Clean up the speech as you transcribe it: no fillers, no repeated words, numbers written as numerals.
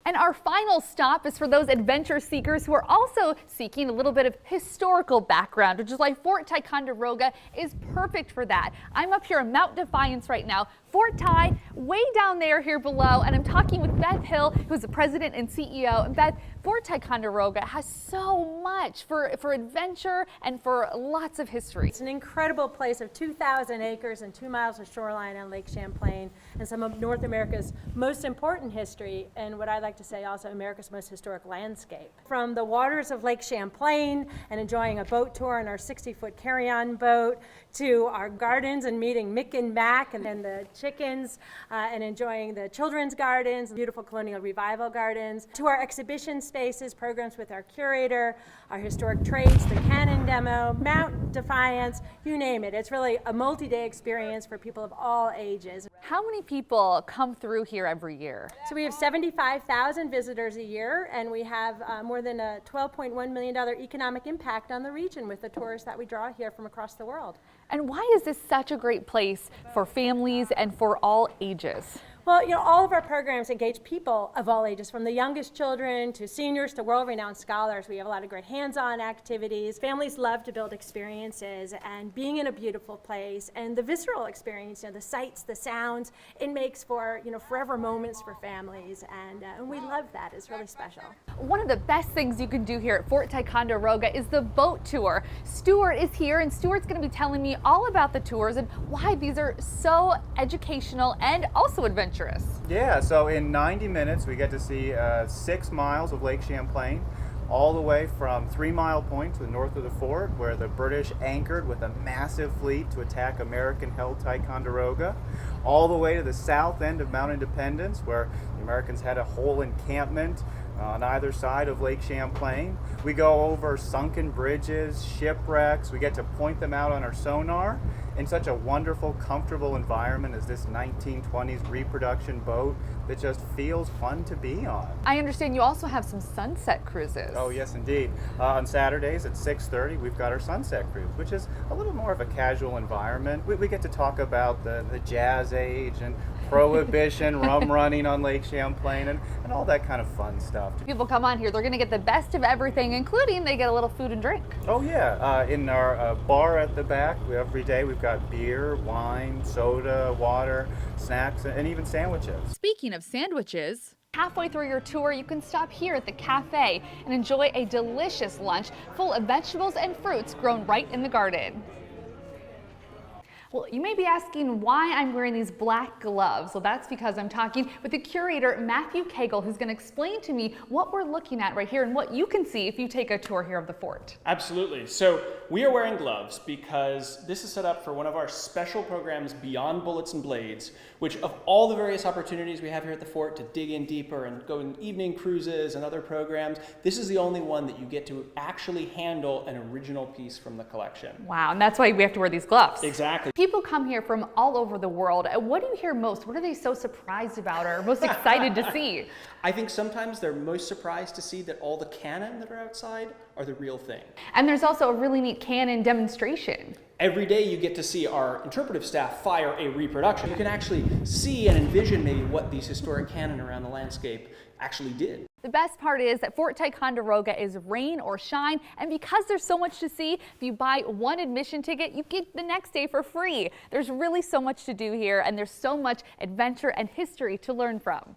And our final stop is for those adventure seekers who are also seeking a little bit of historical background, which is why Fort Ticonderoga is perfect for that. I'm up here in Mount Defiance right now. Fort Ti, way down there here below, and I'm talking with Beth Hill, who's the president and CEO. And Beth, Fort Ticonderoga has so much for adventure and for lots of history. It's an incredible place of 2,000 acres and 2 miles of shoreline on Lake Champlain, and some of North America's most important history, and what I like to say also America's most historic landscape. From the waters of Lake Champlain and enjoying a boat tour on our 60-foot carry-on boat, to our gardens and meeting Mick and Mac and then the chickens, and enjoying the children's gardens, beautiful colonial revival gardens, to our exhibition spaces, programs with our curator, our historic trades, the cannon demo, Mount Defiance, you name it. It's really a multi-day experience for people of all ages. How many people come through here every year? So we have 75,000 visitors a year, and we have more than a $12.1 million economic impact on the region with the tourists that we draw here from across the world. And why is this such a great place for families and for all ages? Well, you know, all of our programs engage people of all ages, from the youngest children to seniors to world-renowned scholars. We have a lot of great hands-on activities. Families love to build experiences, and being in a beautiful place and the visceral experience, you know, the sights, the sounds, it makes for, you know, forever moments for families, and we love that. It's really special. One of the best things you can do here at Fort Ticonderoga is the boat tour. Stuart is here, and Stuart's going to be telling me all about the tours and why these are so educational and also adventurous. Yeah, so in 90 minutes we get to see 6 miles of Lake Champlain, all the way from 3 Mile Point to the north of the fort, where the British anchored with a massive fleet to attack American-held Ticonderoga, all the way to the south end of Mount Independence, where the Americans had a whole encampment on either side of Lake Champlain. We go over sunken bridges, shipwrecks. We get to point them out on our sonar in such a wonderful, comfortable environment as this 1920s reproduction boat that just feels fun to be on. I understand you also have some sunset cruises. Oh yes, indeed. On Saturdays at 6:30 we've got our sunset cruise, which is a little more of a casual environment. We get to talk about the jazz age and prohibition, rum running on Lake Champlain, and all that kind of fun stuff. People come on here, they're going to get the best of everything, including they get a little food and drink. Oh yeah, in our bar at the back, every day we've got beer, wine, soda, water, snacks, and even sandwiches. Speaking of sandwiches, halfway through your tour, you can stop here at the cafe and enjoy a delicious lunch full of vegetables and fruits grown right in the garden. Well, you may be asking why I'm wearing these black gloves. Well, that's because I'm talking with the curator, Matthew Cagle, who's going to explain to me what we're looking at right here and what you can see if you take a tour here of the fort. Absolutely. So we are wearing gloves because this is set up for one of our special programs, Beyond Bullets and Blades, which of all the various opportunities we have here at the fort to dig in deeper and go in evening cruises and other programs, this is the only one that you get to actually handle an original piece from the collection. Wow, and that's why we have to wear these gloves. Exactly. People come here from all over the world. What do you hear most? What are they so surprised about or most excited to see? I think sometimes they're most surprised to see that all the cannon that are outside are the real thing. And there's also a really neat cannon demonstration. Every day you get to see our interpretive staff fire a reproduction. You can actually see and envision maybe what these historic cannon around the landscape actually did. The best part is that Fort Ticonderoga is rain or shine, and because there's so much to see, if you buy one admission ticket, you get the next day for free. There's really so much to do here, and there's so much adventure and history to learn from.